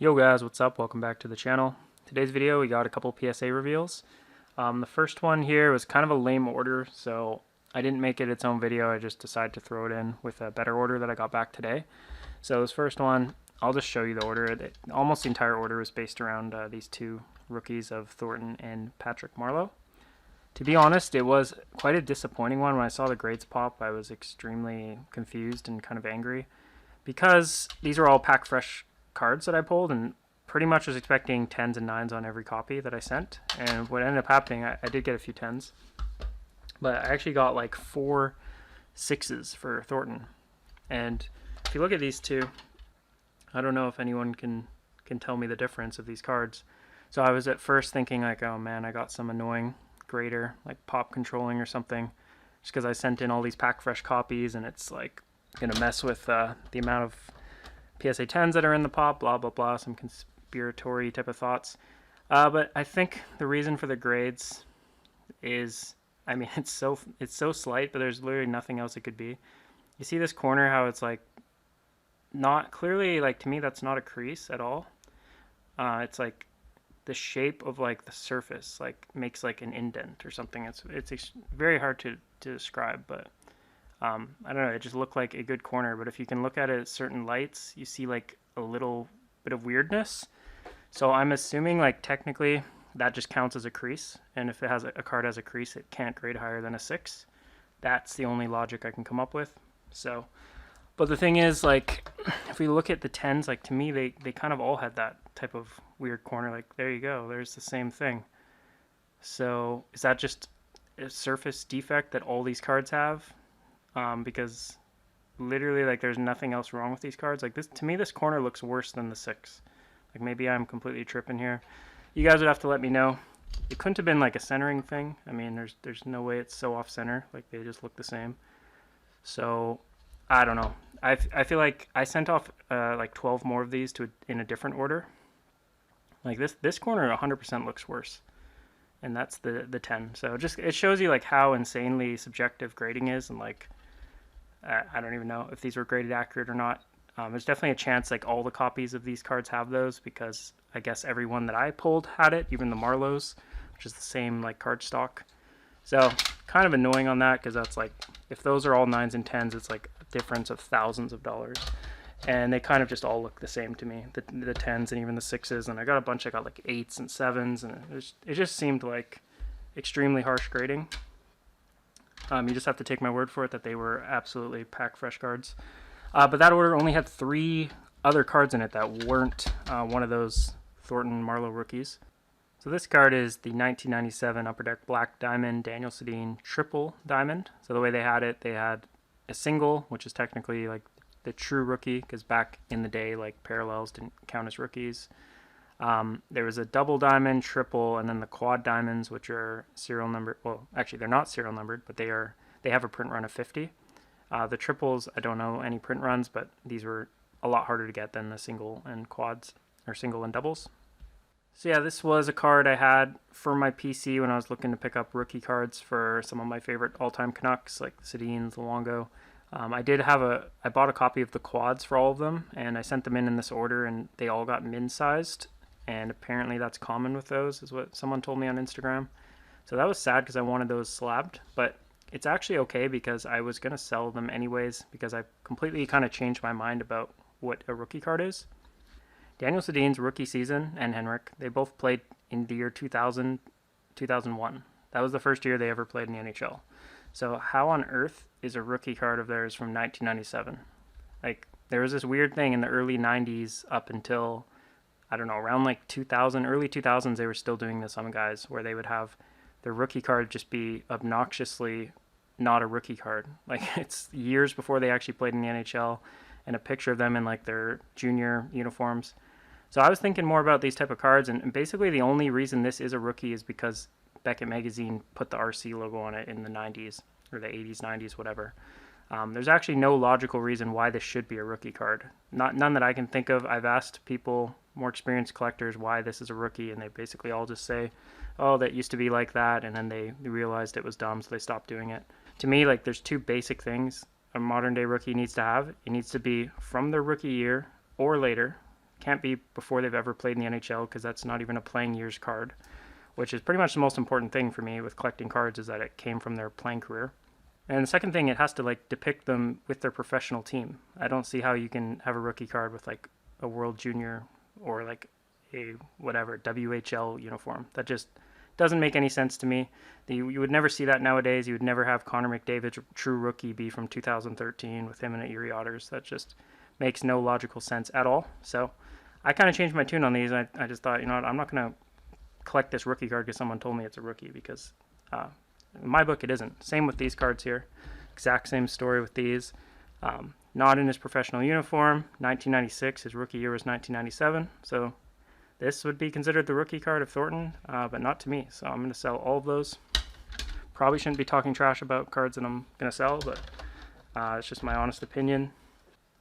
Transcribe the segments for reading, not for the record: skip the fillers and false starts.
Yo guys, what's up? Welcome back to the channel. Today's video we got a couple PSA reveals. The first one here was kind of a lame order, so I didn't make it its own video. I just decided to throw it in with a better order that I got back today. So this first one, I'll just show you the order. Almost the entire order was based around these two rookies of Thornton and Patrick Marleau. To be honest, it was quite a disappointing one. When I saw the grades pop, I was extremely confused and kind of angry because these are all pack fresh cards that I pulled, and pretty much was expecting 10s and 9s on every copy that I sent. And what ended up happening, I did get a few 10s, but I actually got like 4 6s for Thornton. And if you look at these two, I don't know if anyone can tell me the difference of these cards. So I was at first thinking like, oh man, I got some annoying grader, like pop controlling or something, just because I sent in all these pack fresh copies and it's like gonna mess with the amount of PSA 10s that are in the pop, blah blah blah, some conspiratory type of thoughts. But I think the reason for the grades is, I mean, it's so slight, but there's literally nothing else it could be. You see this corner, how it's like not clearly, like, to me that's not a crease at all. It's like the shape of like the surface like makes like an indent or something. It's very hard to describe, but I don't know, it just looked like a good corner. But if you can look at it at certain lights, you see like a little bit of weirdness. So I'm assuming like technically that just counts as a crease, and if it has a card has a crease, it can't grade higher than a 6. That's the only logic I can come up with. So, but the thing is, like, if we look at the 10s, like, to me they kind of all had that type of weird corner. Like, there you go, there's the same thing. So is that just a surface defect that all these cards have? Because literally, like, there's nothing else wrong with these cards. Like, this, to me, this corner looks worse than the 6. Like, maybe I'm completely tripping here. You guys would have to let me know. It couldn't have been like a centering thing. I mean, there's no way it's so off center. Like, they just look the same. So I don't know. I feel like I sent off like 12 more of these in a different order. Like, this corner 100% looks worse, and that's the 10. So just, it shows you like how insanely subjective grading is, and like, I don't even know if these were graded accurate or not. There's definitely a chance like all the copies of these cards have those, because I guess everyone that I pulled had it, even the Marleaus, which is the same like card stock. So kind of annoying on that, because that's like, if those are all 9s and 10s, it's like a difference of thousands of dollars. And they kind of just all look the same to me, the 10s and even the 6s. And I got a bunch, I got like 8s and 7s, and it just seemed like extremely harsh grading. You just have to take my word for it that they were absolutely pack fresh cards. But that order only had 3 other cards in it that weren't one of those Thornton Marleau rookies. So this card is the 1997 Upper Deck Black Diamond Daniel Sedin Triple Diamond. So the way they had it, they had a single, which is technically like the true rookie, because back in the day, like, parallels didn't count as rookies. There was a double diamond, triple, and then the quad diamonds, which are serial numbered. Well, actually, they're not serial numbered, but they have a print run of 50. The triples, I don't know any print runs, but these were a lot harder to get than the single and quads, or single and doubles. So yeah, this was a card I had for my PC when I was looking to pick up rookie cards for some of my favorite all-time Canucks, like the Sedins, the Luongo. I bought a copy of the quads for all of them, and I sent them in this order, and they all got min-sized, and apparently that's common with those, is what someone told me on Instagram. So that was sad, because I wanted those slabbed, but it's actually okay, because I was going to sell them anyways, because I completely kind of changed my mind about what a rookie card is. Daniel Sedin's rookie season, and Henrik, they both played in the year 2000, 2001. That was the first year they ever played in the NHL. So how on earth is a rookie card of theirs from 1997? Like, there was this weird thing in the early 90s up until, I don't know, around like 2000, early 2000s, they were still doing this on guys, where they would have their rookie card just be obnoxiously not a rookie card. Like, it's years before they actually played in the NHL, and a picture of them in like their junior uniforms. So I was thinking more about these type of cards, and basically the only reason this is a rookie is because Beckett Magazine put the RC logo on it in the 90s, or the 80s, 90s, whatever. There's actually no logical reason why this should be a rookie card. None that I can think of. I've asked people, more experienced collectors, why this is a rookie, and they basically all just say, oh, that used to be like that, and then they realized it was dumb, so they stopped doing it. To me, like, there's 2 basic things a modern day rookie needs to have. It needs to be from their rookie year or later, Can't be before they've ever played in the NHL, because that's not even a playing years card, which is pretty much the most important thing for me with collecting cards, is that it came from their playing career. And the second thing, it has to like depict them with their professional team. I don't see how you can have a rookie card with like a World Junior or like a whatever WHL uniform. That just doesn't make any sense to me. You would never see that nowadays. You would never have Connor McDavid's true rookie be from 2013 with him in the Erie Otters. That just makes no logical sense at all. So I kind of changed my tune on these. I just thought, you know what, I'm not going to collect this rookie card because someone told me it's a rookie, because in my book it isn't. Same with these cards here. Exact same story with these. Not in his professional uniform. 1996, his rookie year was 1997. So this would be considered the rookie card of Thornton, but not to me. So I'm going to sell all of those. Probably shouldn't be talking trash about cards that I'm going to sell, but it's just my honest opinion.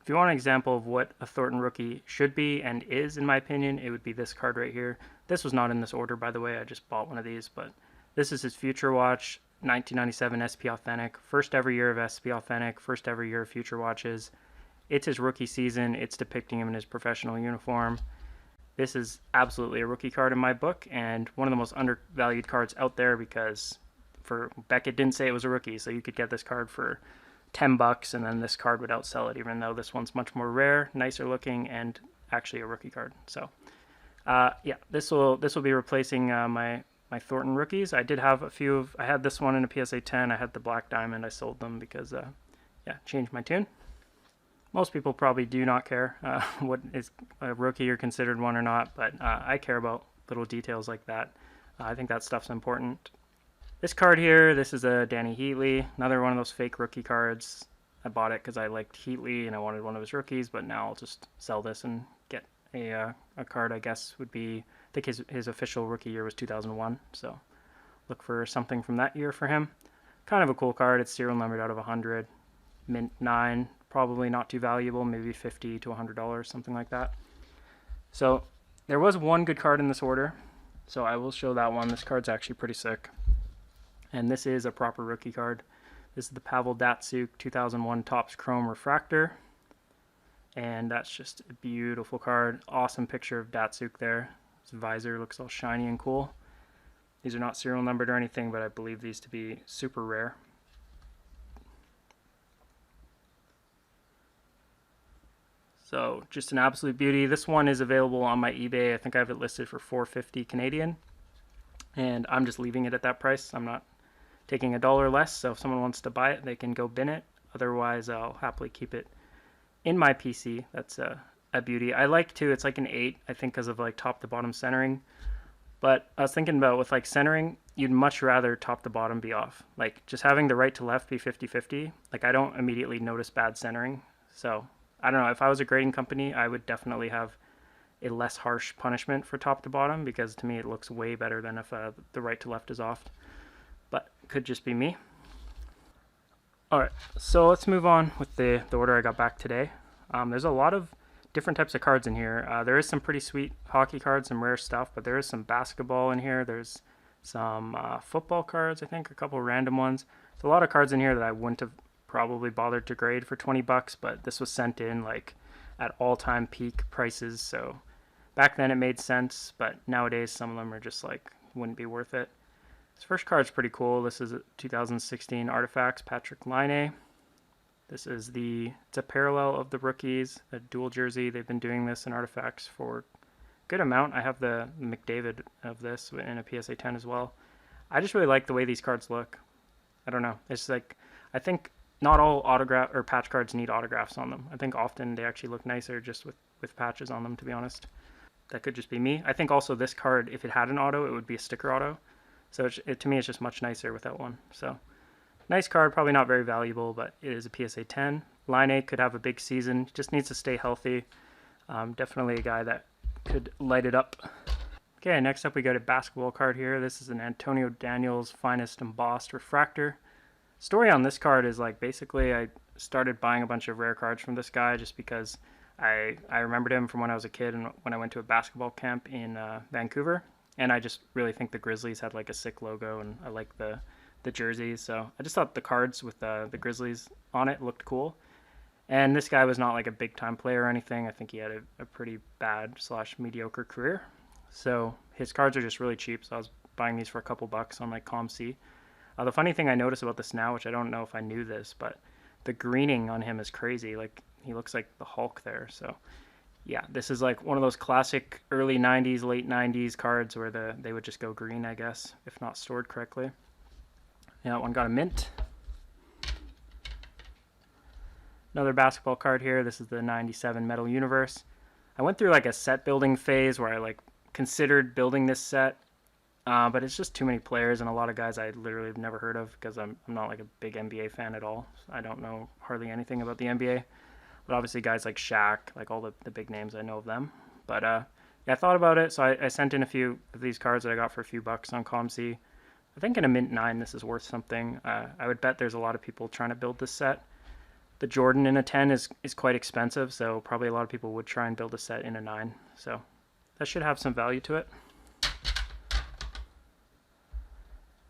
If you want an example of what a Thornton rookie should be and is, in my opinion, it would be this card right here. This was not in this order, by the way. I just bought one of these, but this is his Future Watch 1997 SP Authentic. First ever year of SP Authentic, first ever year of Future Watches. It's his rookie season. It's depicting him in his professional uniform. This is absolutely a rookie card in my book, and one of the most undervalued cards out there, because Beckett didn't say it was a rookie, so you could get this card for $10 and then this card would outsell it, even though this one's much more rare, nicer looking, and actually a rookie card. So yeah, this will be replacing my Thornton rookies. I did have a few I had this one in a PSA 10. I had the Black Diamond. I sold them because yeah, changed my tune. Most people probably do not care what is a rookie or considered one or not, but I care about little details like that. I think that stuff's important. This card here, this is a Danny Heatley, another one of those fake rookie cards. I bought it because I liked Heatley and I wanted one of his rookies, but now I'll just sell this and get a card, I guess would be, I think his official rookie year was 2001, so look for something from that year for him. Kind of a cool card. It's serial numbered out of 100, mint 9, probably not too valuable, maybe $50 to $100, something like that. So there was one good card in this order, so I will show that one. This card's actually pretty sick. And this is a proper rookie card. This is the Pavel Datsyuk 2001 Topps Chrome Refractor. And that's just a beautiful card. Awesome picture of Datsyuk there. His visor looks all shiny and cool. These are not serial numbered or anything, but I believe these to be super rare. So just an absolute beauty. This one is available on my eBay. I think I have it listed for $450 Canadian. And I'm just leaving it at that price. I'm not taking $1 less, so if someone wants to buy it, they can go bin it. Otherwise, I'll happily keep it in my PC. That's a beauty. I like to, it's like an 8, I think, because of like top to bottom centering. But I was thinking about with like centering, you'd much rather top to bottom be off. Like just having the right to left be 50-50. Like I don't immediately notice bad centering. So I don't know, if I was a grading company, I would definitely have a less harsh punishment for top to bottom, because to me it looks way better than if the right to left is off. But it could just be me. Alright, so let's move on with the order I got back today. There's a lot of different types of cards in here. There is some pretty sweet hockey cards, some rare stuff, but there is some basketball in here. There's some football cards, I think, a couple random ones. There's a lot of cards in here that I wouldn't have probably bothered to grade for $20, but this was sent in like at all-time peak prices, so back then it made sense, but nowadays some of them are just like, wouldn't be worth it. This first card's pretty cool. This is a 2016 Artifacts Patrick Liney. This is it's a parallel of the rookies, a dual jersey. They've been doing this in Artifacts for a good amount. I have the Mcdavid of this in a PSA 10 as well. I just really like the way these cards look. I don't know. It's like, I think not all autograph or patch cards need autographs on them. I think often they actually look nicer just with patches on them, to be honest. That could just be me. I think also this card, if it had an auto, it would be a sticker auto. So to me, it's just much nicer without one. So nice card, probably not very valuable, but it is a PSA 10. Liney could have a big season, just needs to stay healthy. Definitely a guy that could light it up. Okay, next up we got a basketball card here. This is an Antonio Daniels Finest Embossed Refractor. Story on this card is like basically I started buying a bunch of rare cards from this guy just because I remembered him from when I was a kid and when I went to a basketball camp in Vancouver. And I just really think the Grizzlies had like a sick logo, and I like the jerseys. So I just thought the cards with the Grizzlies on it looked cool. And this guy was not like a big time player or anything. I think he had a pretty bad / mediocre career. So his cards are just really cheap. So I was buying these for a couple bucks on like ComC. The funny thing I noticed about this now, which I don't know if I knew this, but the greening on him is crazy. Like he looks like the Hulk there. So yeah, this is like one of those classic early 90s, late 90s cards where they would just go green, I guess, if not stored correctly. Yeah, that one got a mint. Another basketball card here. This is the 97 Metal Universe. I went through like a set building phase where I like considered building this set, but it's just too many players and a lot of guys I literally have never heard of because I'm not like a big NBA fan at all. I don't know hardly anything about the NBA, but obviously guys like Shaq, like all the big names, I know of them. But yeah, I thought about it, so I sent in a few of these cards that I got for a few bucks on ComC. I think in a mint 9 this is worth something. I would bet there's a lot of people trying to build this set. The Jordan in a 10 is quite expensive, so probably a lot of people would try and build a set in a 9. So that should have some value to it.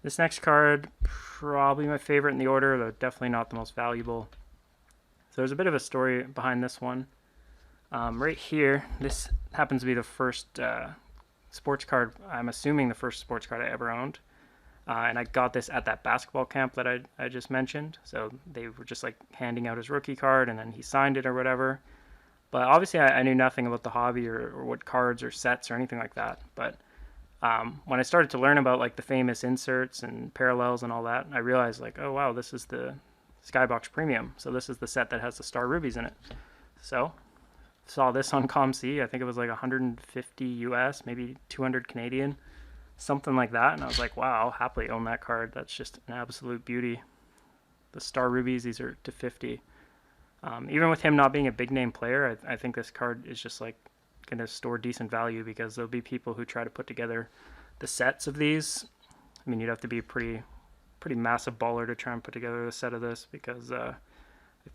This next card, probably my favorite in the order, though definitely not the most valuable. So there's a bit of a story behind this one. Right here, this happens to be the first sports card, I'm assuming the first sports card I ever owned. And I got this at that basketball camp that I just mentioned. So they were just like handing out his rookie card and then he signed it or whatever. But obviously I knew nothing about the hobby or what cards or sets or anything like that. But when I started to learn about like the famous inserts and parallels and all that, I realized like, oh wow, this is the Skybox Premium. So this is the set that has the star rubies in it. So saw this on ComC. I think it was like 150 US, maybe 200 Canadian. Something like that, and I was like, wow, I'll happily own that card. That's just an absolute beauty. The star rubies, these are to 50. Even with him not being a big name player, I think this card is just like going to store decent value because there'll be people who try to put together the sets of these. I mean, you'd have to be a pretty massive baller to try and put together a set of this because I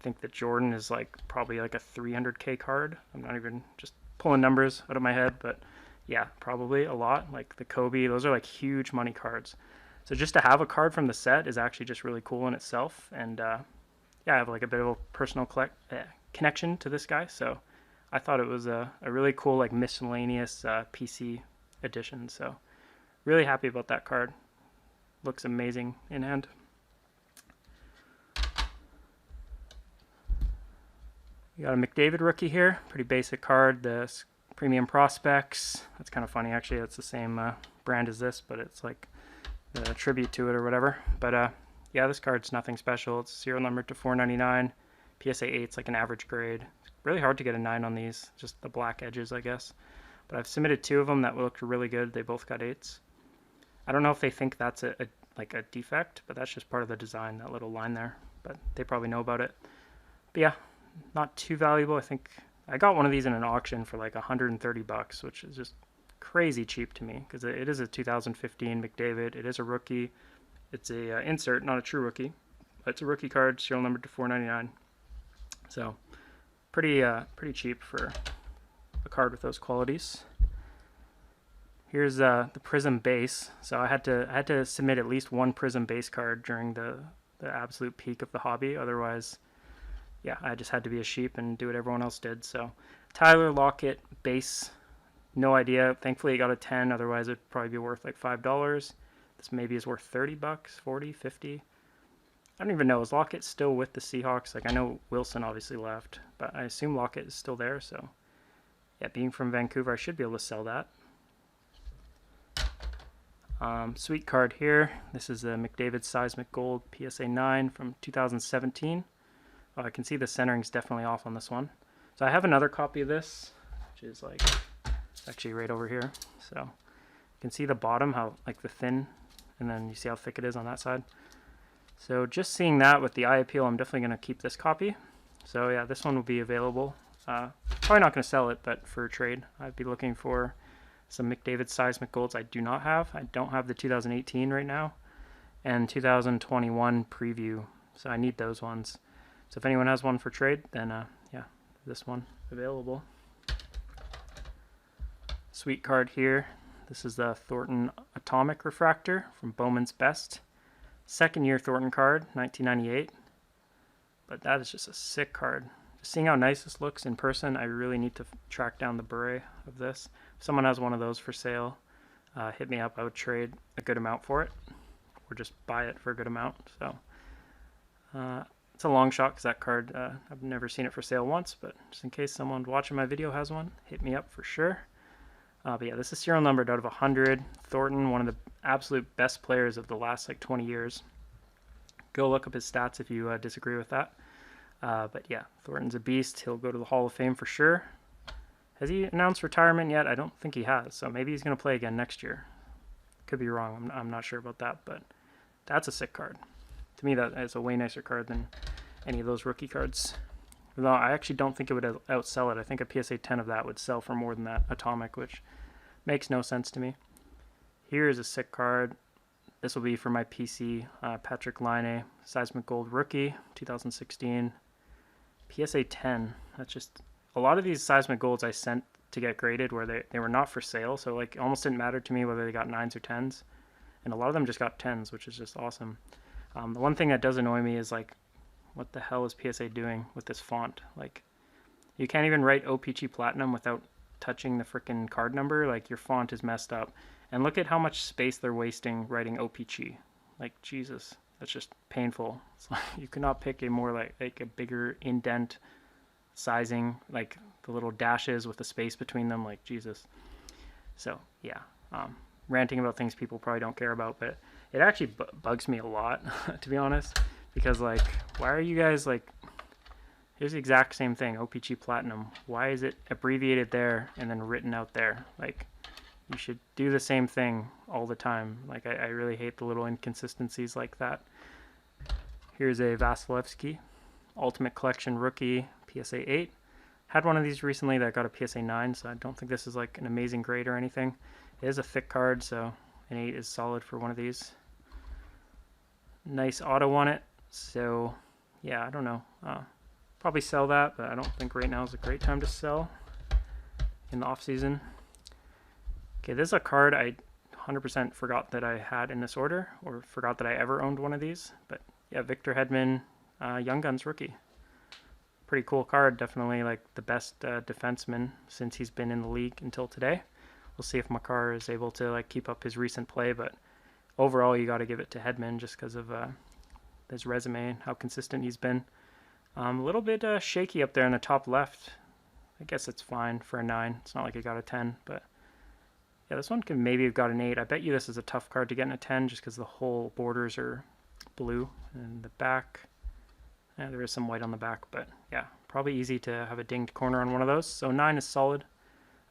think that Jordan is like probably like a 300k card. I'm not even just pulling numbers out of my head, but yeah, probably a lot. Like the Kobe, those are like huge money cards. So just to have a card from the set is actually just really cool in itself. And yeah, I have like a bit of a personal connection to this guy. So I thought it was a really cool like miscellaneous PC edition. So really happy about that card. Looks amazing in hand. You got a Mcdavid Rookie here. Pretty basic card. The Premium Prospects. That's kind of funny actually. It's the same brand as this, but it's like a tribute to it or whatever. But yeah, this card's nothing special. It's serial number to 499. PSA 8's like an average grade. It's really hard to get a 9 on these. Just the black edges, I guess. But I've submitted 2 of them that looked really good. They both got 8s. I don't know if they think that's like a defect, but that's just part of the design, that little line there. But they probably know about it. But yeah, not too valuable. I think I got one of these in an auction for like 130 bucks, which is just crazy cheap to me because it is a 2015 Mcdavid. It is a rookie. It's a insert, not a true rookie. But it's a rookie card, serial number to 499. So pretty cheap for a card with those qualities. Here's the Prism base. So I had to submit at least one Prism base card during the absolute peak of the hobby. Otherwise, yeah, I just had to be a sheep and do what everyone else did. So Tyler Lockett base, no idea. Thankfully it got a 10, otherwise it'd probably be worth like $5. This maybe is worth 30 bucks, 40, 50. I don't even know. Is Lockett still with the Seahawks? Like I know Wilson obviously left, but I assume Lockett is still there. So yeah, being from Vancouver, I should be able to sell that. Sweet card here. This is a Mcdavid Seismic Gold PSA 9 from 2017. Oh, I can see the centering's definitely off on this one. So I have another copy of this, which is like, it's actually right over here. So you can see the bottom, how like the thin, and then you see how thick it is on that side. So just seeing that with the eye appeal, I'm definitely going to keep this copy. So yeah, this one will be available. Probably not going to sell it, but for trade, I'd be looking for some Mcdavid Seismic Golds I do not have. I don't have the 2018 right now, and 2021 preview, so I need those ones. So if anyone has one for trade, then yeah, this one available. Sweet card here. This is the Thornton Atomic Refractor from Bowman's Best. Second year Thornton card, 1998. But that is just a sick card. seeing how nice this looks in person, I really need to track down the beret of this. If someone has one of those for sale, hit me up. I would trade a good amount for it, or just buy it for a good amount. So it's a long shot because that card, I've never seen it for sale once, but just in case someone watching my video has one, hit me up for sure. But yeah, this is serial numbered out of 100. Thornton, one of the absolute best players of the last like 20 years. Go look up his stats if you disagree with that. But yeah, Thornton's a beast. He'll go to the Hall of Fame for sure. Has he announced retirement yet? I don't think he has. So maybe he's going to play again next year. Could be wrong. I'm not sure about that. But that's a sick card. To me, that is a way nicer card than any of those rookie cards. Although I actually don't think it would outsell it. I think a PSA 10 of that would sell for more than that Atomic, which makes no sense to me. Here is a sick card. This will be for my PC. Patrick Liney, Seismic Gold Rookie, 2016. PSA 10. That's just a lot of these Seismic Golds I sent to get graded where they were not for sale. So like it almost didn't matter to me whether they got 9s or 10s. And a lot of them just got 10s, which is just awesome. The one thing that does annoy me is like, what the hell is PSA doing with this font? Like, you can't even write OPG Platinum without touching the freaking card number. Like, your font is messed up. And look at how much space they're wasting writing OPG. Like, Jesus, that's just painful. It's like, you could not pick a more like a bigger indent sizing, like the little dashes with the space between them. Like, Jesus. So yeah, ranting about things people probably don't care about, but it actually bugs me a lot, to be honest. Because, like, why are you guys, like, here's the exact same thing, OPG Platinum. Why is it abbreviated there and then written out there? Like, you should do the same thing all the time. Like, I really hate the little inconsistencies like that. Here's a Vasilevsky, Ultimate Collection Rookie, PSA 8. Had one of these recently that got a PSA 9, so I don't think this is, like, an amazing grade or anything. It is a thick card, so an 8 is solid for one of these. Nice auto on it. So, yeah, I don't know. Probably sell that, but I don't think right now is a great time to sell in the off season. Okay, this is a card I 100% forgot that I had in this order, or forgot that I ever owned one of these. But yeah, Victor Hedman, Young Guns rookie. Pretty cool card. Definitely like the best defenseman since he's been in the league until today. We'll see if Makar is able to like keep up his recent play, but overall you got to give it to Hedman just because of his resume and how consistent he's been. A little bit shaky up there in the top left. I guess it's fine for a 9. It's not like it got a 10, but yeah, this one could maybe have got an 8. I bet you this is a tough card to get in a 10 just because the whole borders are blue. And the back, yeah, there is some white on the back, but yeah, probably easy to have a dinged corner on one of those. So 9 is solid.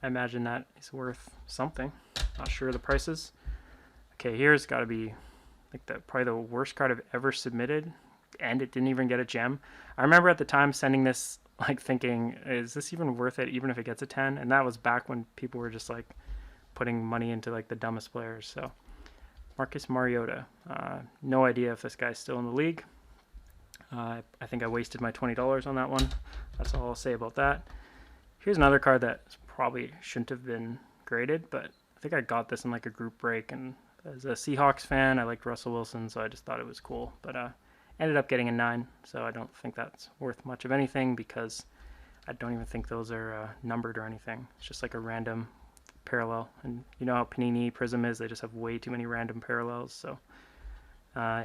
I imagine that is worth something. Not sure of the prices. Okay, here's got to be like probably the worst card I've ever submitted, and it didn't even get a gem. I remember at the time sending this, like thinking, is this even worth it, even if it gets a 10? And that was back when people were just like putting money into like the dumbest players. So Marcus Mariota, no idea if this guy's still in the league. I think I wasted my $20 on that one. That's all I'll say about that. Here's another card that probably shouldn't have been graded, but I think I got this in like a group break, and as a Seahawks fan, I liked Russell Wilson, so I just thought it was cool. But ended up getting a 9, so I don't think that's worth much of anything because I don't even think those are numbered or anything. It's just like a random parallel. And you know how Panini Prism is, they just have way too many random parallels. So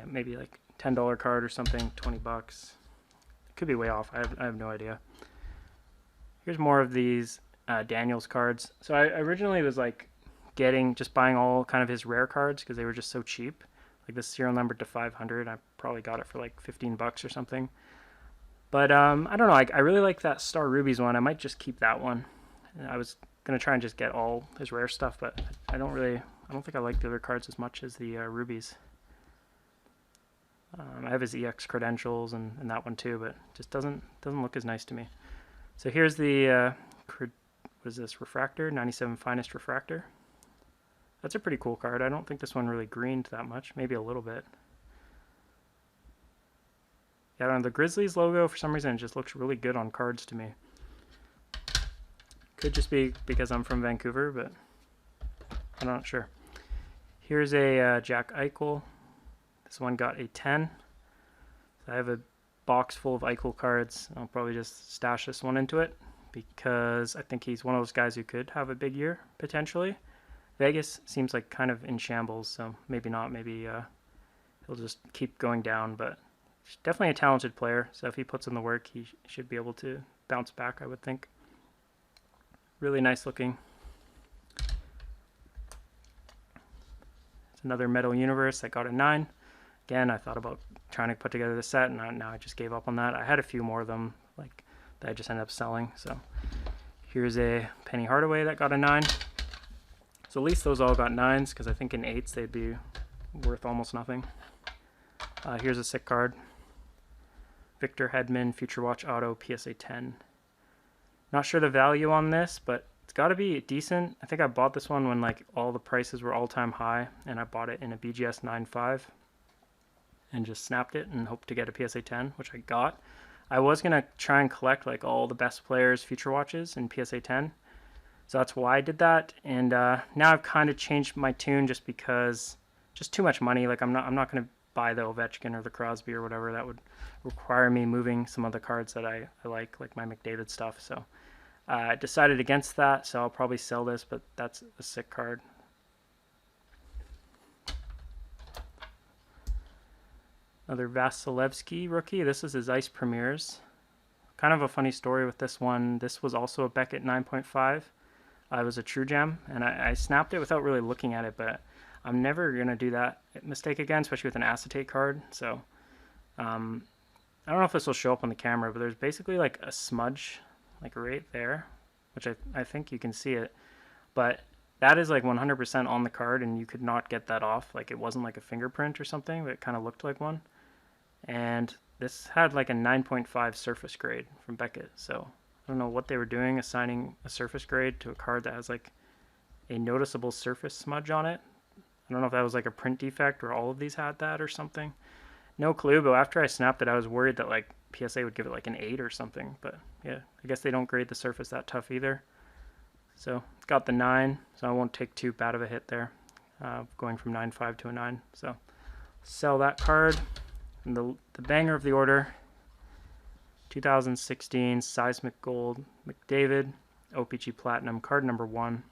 maybe like $10 card or something, 20 bucks. Could be way off. I have no idea. Here's more of these Daniels cards. So I originally was like just buying all kind of his rare cards because they were just so cheap. Like this serial number to 500, I probably got it for like 15 bucks or something. But I don't know, I really like that Star Rubies one. I might just keep that one. I was gonna try and just get all his rare stuff, but I don't think I like the other cards as much as the Rubies. I have his EX credentials and that one too, but it just doesn't look as nice to me. So here's the what is this, Refractor, 97 Finest Refractor. That's a pretty cool card. I don't think this one really greened that much, maybe a little bit. Yeah, I don't know, the Grizzlies logo, for some reason, it just looks really good on cards to me. Could just be because I'm from Vancouver, but I'm not sure. Here's a Jack Eichel. This one got a 10. So I have a box full of Eichel cards. I'll probably just stash this one into it because I think he's one of those guys who could have a big year potentially. Vegas seems like kind of in shambles, so maybe not. Maybe he'll just keep going down, but definitely a talented player. So if he puts in the work, he should be able to bounce back, I would think. Really nice looking. It's another Metal Universe that got a 9. Again, I thought about trying to put together the set, and now I just gave up on that. I had a few more of them like that I just ended up selling. So here's a Penny Hardaway that got a 9. So at least those all got 9s, because I think in 8s they'd be worth almost nothing. Here's a sick card. Victor Hedman, Future Watch Auto, PSA 10. Not sure the value on this, but it's got to be decent. I think I bought this one when like all the prices were all-time high, and I bought it in a BGS 9.5 and just snapped it and hoped to get a PSA 10, which I got. I was going to try and collect like all the best players' Future Watches in PSA 10. So that's why I did that, and now I've kind of changed my tune just because just too much money. Like I'm not going to buy the Ovechkin or the Crosby or whatever. That would require me moving some of the cards that I like my Mcdavid stuff. So I decided against that, so I'll probably sell this, but that's a sick card. Another Vasilevsky rookie. This is his Ice Premieres. Kind of a funny story with this one. This was also a Beckett 9.5. It was a True Gem, and I snapped it without really looking at it, but I'm never going to do that mistake again, especially with an acetate card. So I don't know if this will show up on the camera, but there's basically like a smudge like right there, which I think you can see it. But that is like 100% on the card, and you could not get that off. Like it wasn't like a fingerprint or something, but it kind of looked like one. And this had like a 9.5 surface grade from Beckett, so I don't know what they were doing assigning a surface grade to a card that has like a noticeable surface smudge on it. I don't know if that was like a print defect or all of these had that or something. No clue, but after I snapped it, I was worried that like PSA would give it like an 8 or something. But yeah, I guess they don't grade the surface that tough either. So got the 9, so I won't take too bad of a hit there, going from 9.5 to a 9. So sell that card. And the banger of the order, 2016 Seismic Gold Mcdavid OPG Platinum, card number 1.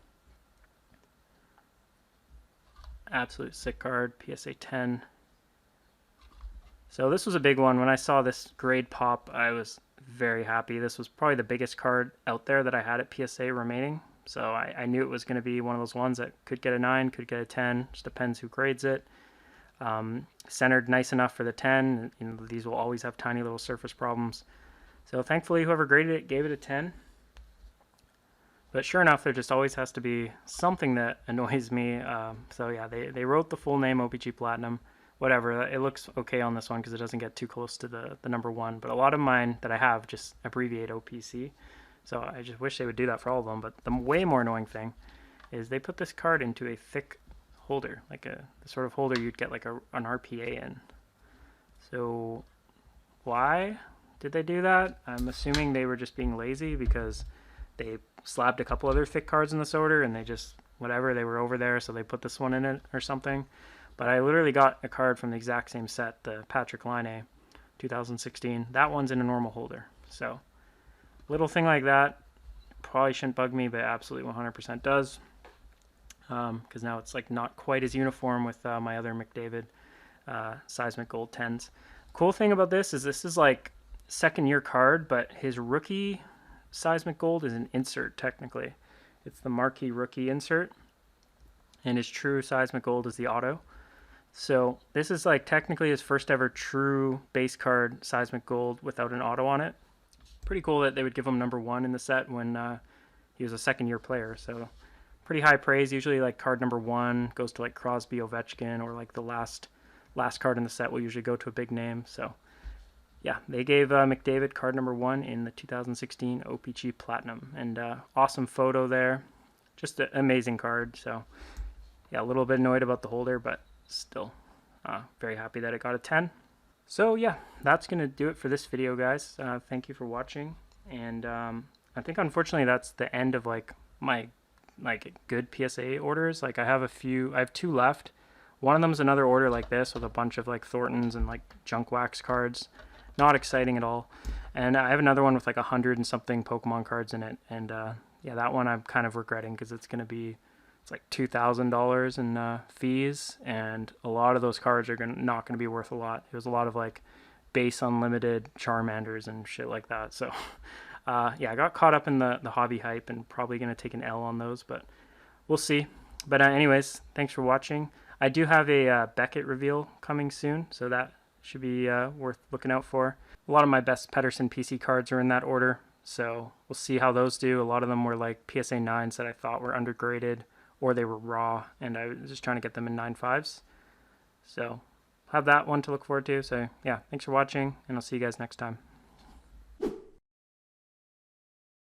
Absolute sick card, PSA 10. So this was a big one. When I saw this grade pop, I was very happy. This was probably the biggest card out there that I had at PSA remaining. So I knew it was going to be one of those ones that could get a 9, could get a 10. Just depends who grades it. Centered nice enough for the 10. You know, these will always have tiny little surface problems. So thankfully, whoever graded it gave it a 10. But sure enough, there just always has to be something that annoys me. So yeah, they wrote the full name OPG Platinum. Whatever, it looks okay on this one because it doesn't get too close to the number 1. But a lot of mine that I have just abbreviate OPC. So I just wish they would do that for all of them. But the way more annoying thing is they put this card into a thick holder, like the sort of holder you'd get like an RPA in. So why did they do that? I'm assuming they were just being lazy because they slapped a couple other thick cards in this order and they just, whatever, they were over there, so they put this one in it or something. But I literally got a card from the exact same set, the Patrick Liney 2016. That one's in a normal holder. So little thing like that probably shouldn't bug me, but absolutely 100% does. Because now it's like not quite as uniform with my other Mcdavid Seismic Gold 10s. Cool thing about this is like second year card, but his rookie Seismic Gold is an insert technically. It's the marquee rookie insert, and his true Seismic Gold is the auto. So this is like technically his first ever true base card Seismic Gold without an auto on it. Pretty cool that they would give him number 1 in the set when he was a second year player. So pretty high praise. Usually like card number 1 goes to like Crosby, Ovechkin, or like the last card in the set will usually go to a big name. So yeah, they gave Mcdavid card number 1 in the 2016 OPG Platinum, and awesome photo there. Just an amazing card. So yeah, a little bit annoyed about the holder, but still very happy that it got a 10. So yeah, that's going to do it for this video, guys. Thank you for watching. And I think unfortunately that's the end of like my good PSA orders. Like I have 2 left. One of them is another order like this with a bunch of like Thorntons and like junk wax cards. not exciting at all. And I have another one with like 100 and something Pokemon cards in it, and yeah, that one I'm kind of regretting because it's like $2,000 in fees, and a lot of those cards are not gonna be worth a lot. It was a lot of like base unlimited Charmanders and shit like that. So yeah, I got caught up in the hobby hype and probably gonna take an L on those, but we'll see. But anyways, thanks for watching. I do have a Beckett reveal coming soon, so that should be worth looking out for. A lot of my best Pedersen PC cards are in that order, so we'll see how those do. A lot of them were like PSA 9s that I thought were undergraded, or they were raw, and I was just trying to get them in 9.5s. So have that one to look forward to. So yeah, thanks for watching, and I'll see you guys next time.